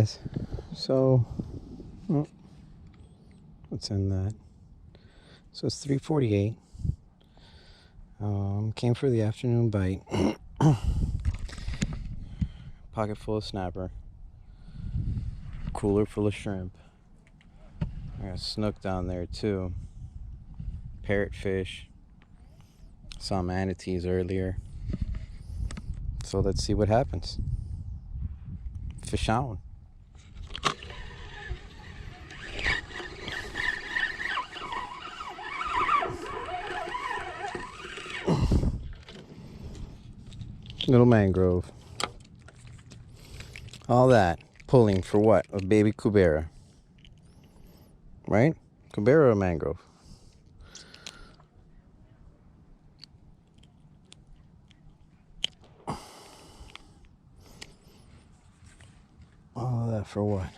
guys. So, let's end that. So it's 3:48. Came for the afternoon bite. Pocket full of snapper. Cooler full of shrimp. I got snook down there too. Parrotfish. Saw manatees earlier. So let's see what happens. Fish on. Little mangrove. All that pulling for what? A baby cubera. Right? Cubera or mangrove? All that for what?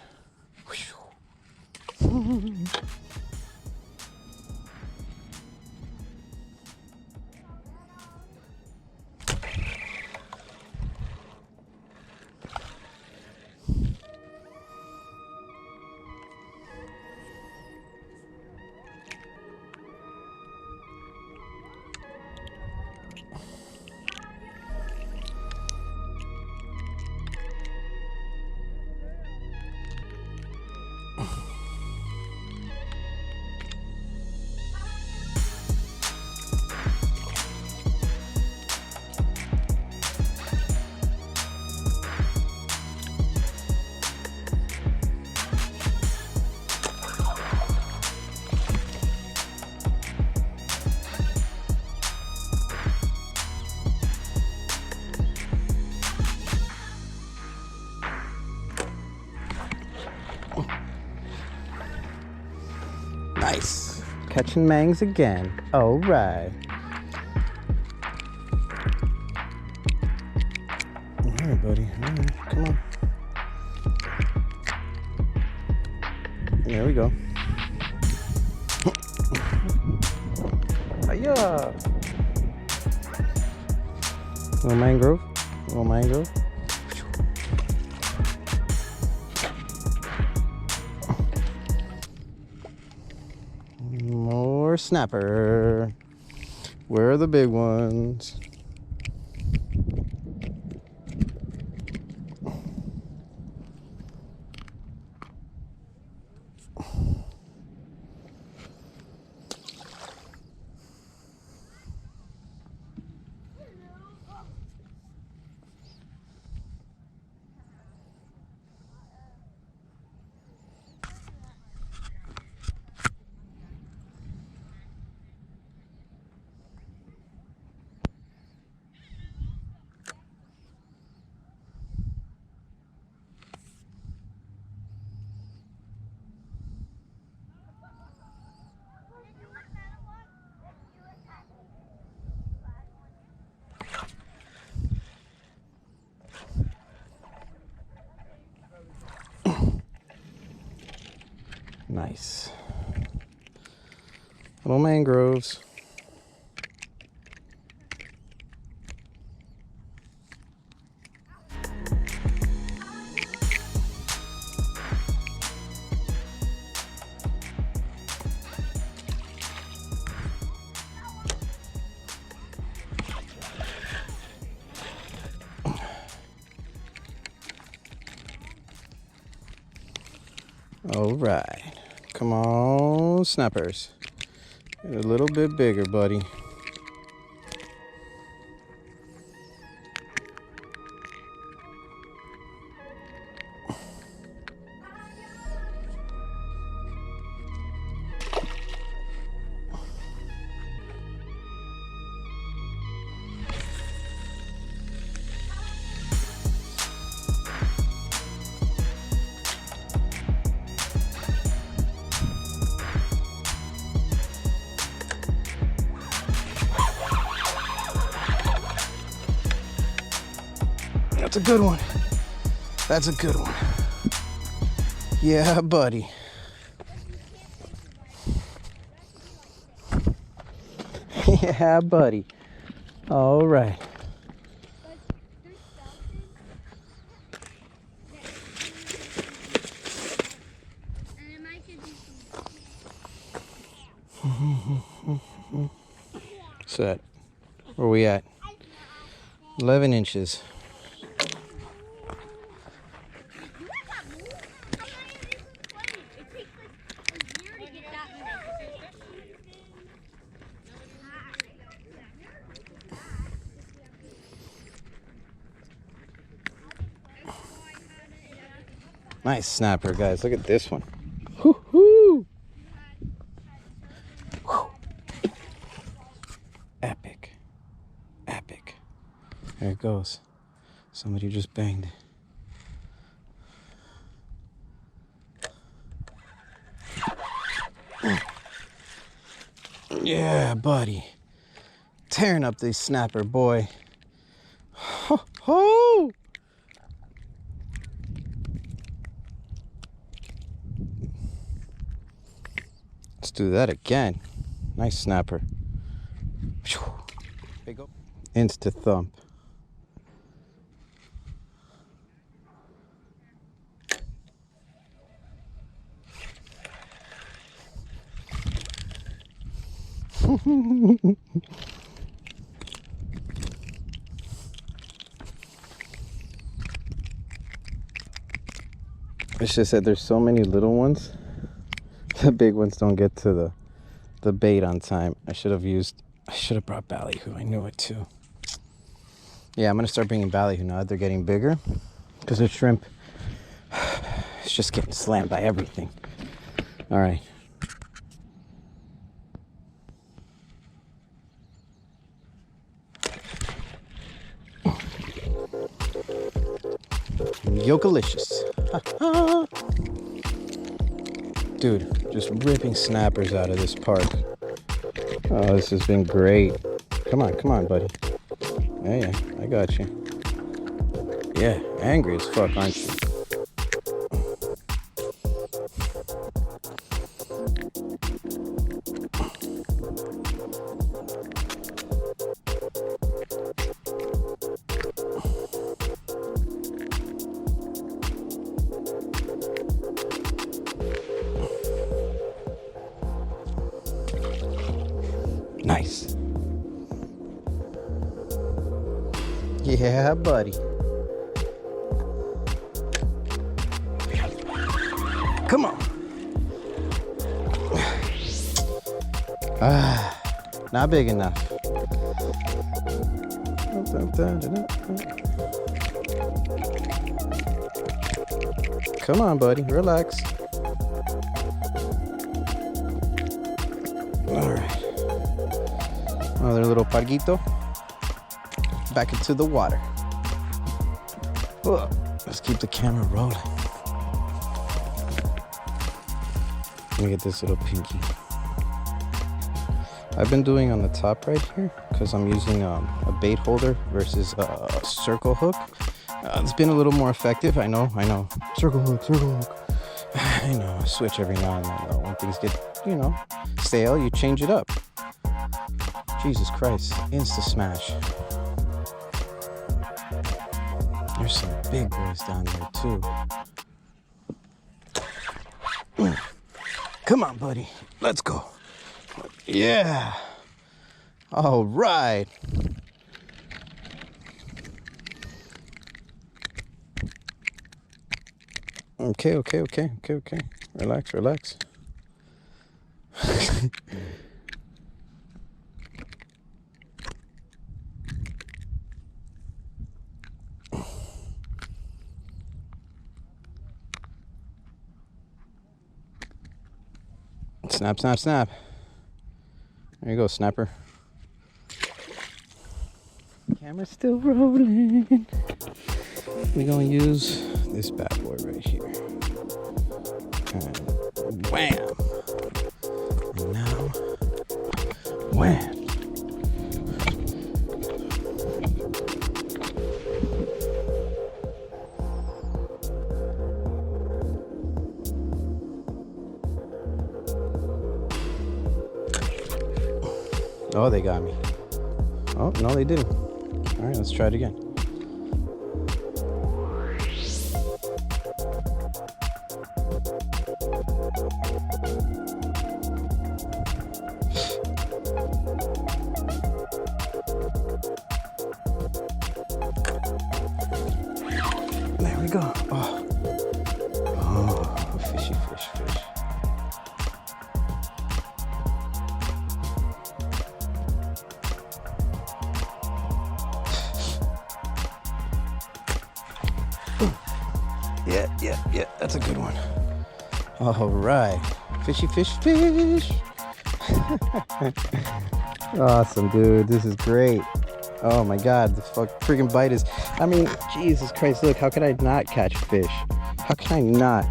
Nice. Catching mangs again. All right. All right, buddy. All right, come on. There we go. Hiya. Little mangrove. Little mangrove. More snapper. Where are the big ones? Nice. Little mangroves. All right. Come on, snappers. Get a little bit bigger, buddy. That's a good one. That's a good one. Yeah, buddy. Yeah, buddy. All right. Set. Where are we at? 11 inches. Nice snapper, guys. Look at this one. Woo-hoo! Epic. Epic. There it goes. Somebody just banged it. Yeah, buddy. Tearing up this snapper, boy. Ho, ho! Let's do that again. Nice snapper. Big up. Insta thump. It's just that there's so many little ones. The big ones don't get to the bait on time. I should have brought ballyhoo. I knew it too. Yeah, I'm gonna start bringing ballyhoo now that they're getting bigger, because the shrimp is just getting slammed by everything. All right. Yokalicious. Dude, just ripping snappers out of this park. Oh, this has been great. Come on, buddy. Yeah, I got you. Yeah, angry as fuck, aren't you? Nice. Yeah, buddy. Come on. Not big enough. Come on, buddy. Relax. All right. Another little parguito. Back into the water. Whoa. Let's keep the camera rolling. Let me get this little pinky. I've been doing on the top right here because I'm using a bait holder versus a circle hook. It's been a little more effective. I know. Circle hook. I know. I switch every now and then though. When things get, stale, you change it up. Jesus Christ. Insta smash. There's some big boys down there too. Come on, buddy. Let's go. Yeah. All right. Okay. Relax. Snap. There you go, snapper. Camera's still rolling. We're gonna use this bad boy right here. And wham! And now, wham! Oh, they got me. Oh, no, they didn't. All right, let's try it again. Yeah, that's a good one. All right, fishy fish, fish. Awesome, dude, this is great. Oh my God, the freaking bite is, I mean, Jesus Christ, look, how can I not catch fish? How can I not?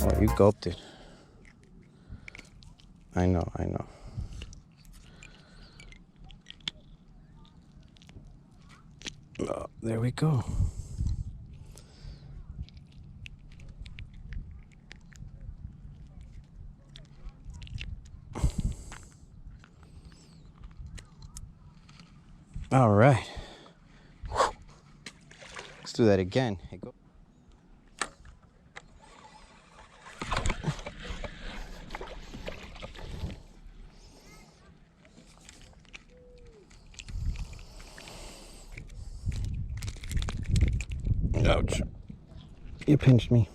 Oh, you gulped it. I know. Oh, there we go. All right. Let's do that again. Hey, go. Ouch. You pinched me.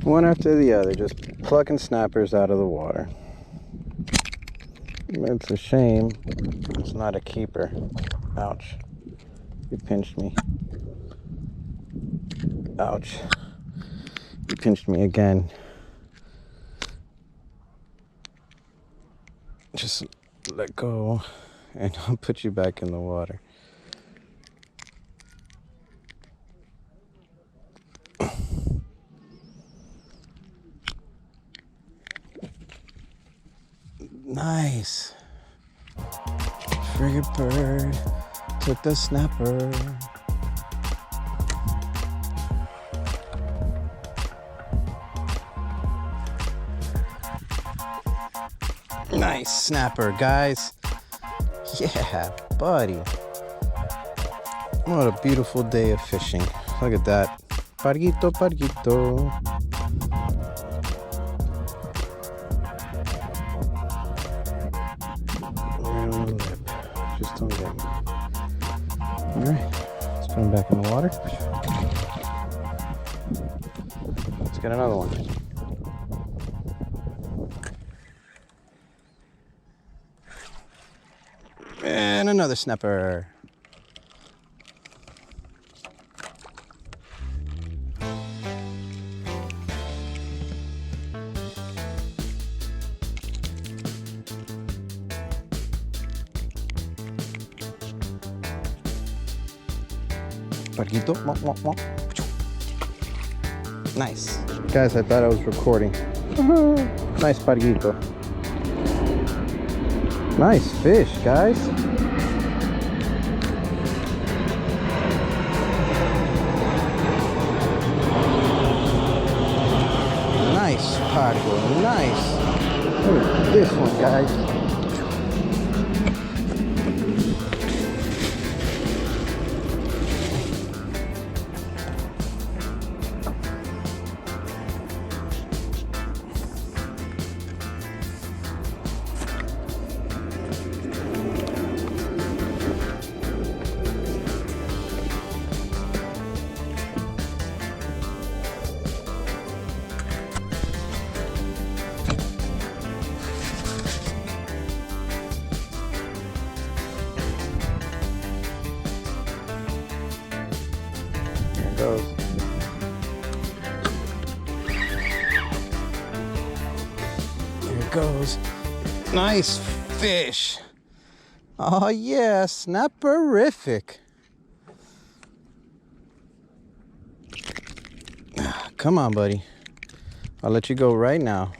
One after the other, just plucking snappers out of the water. It's a shame it's not a keeper. Ouch. You pinched me. Ouch. You pinched me again. Just let go and I'll put you back in the water. Nice. Frigate bird took the snapper. Nice snapper, guys. Yeah, buddy. What a beautiful day of fishing. Look at that. Parguito, parguito. Just don't get me. Alright, let's put him back in the water. Let's get another one. And another snapper. Parguito. Nice. Guys, I thought I was recording. Nice parguito. Nice fish, guys. Nice pargo, nice. Look at this one, guys. Goes. Here it goes. Nice fish. Oh yeah, snapperific. Come on, buddy. I'll let you go right now.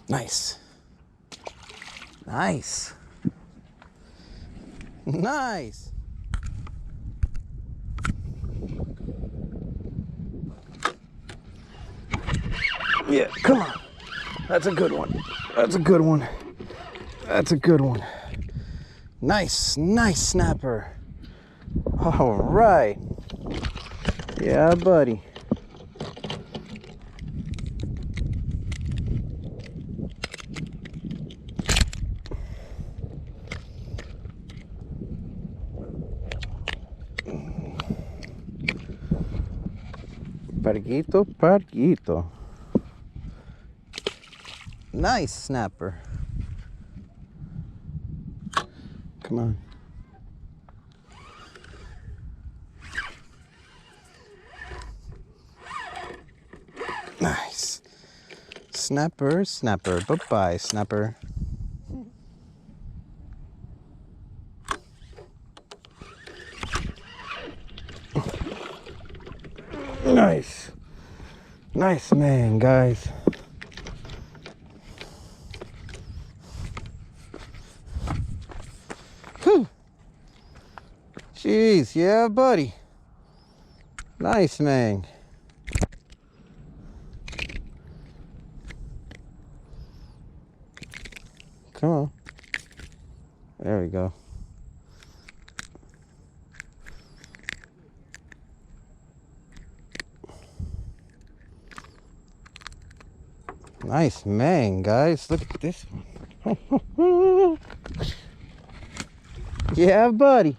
Nice. Nice. Nice. Yeah, come on. That's a good one. That's a good one. That's a good one. Nice, nice snapper. All right. Yeah, buddy. Parguito, parguito. Nice snapper. Come on. Nice. Snapper, snapper. Bye-bye, snapper. Nice. Nice man, guys. Whew. Jeez, yeah, buddy. Nice man. Come on. There we go. Nice man, guys. Look at this one. Yeah, buddy.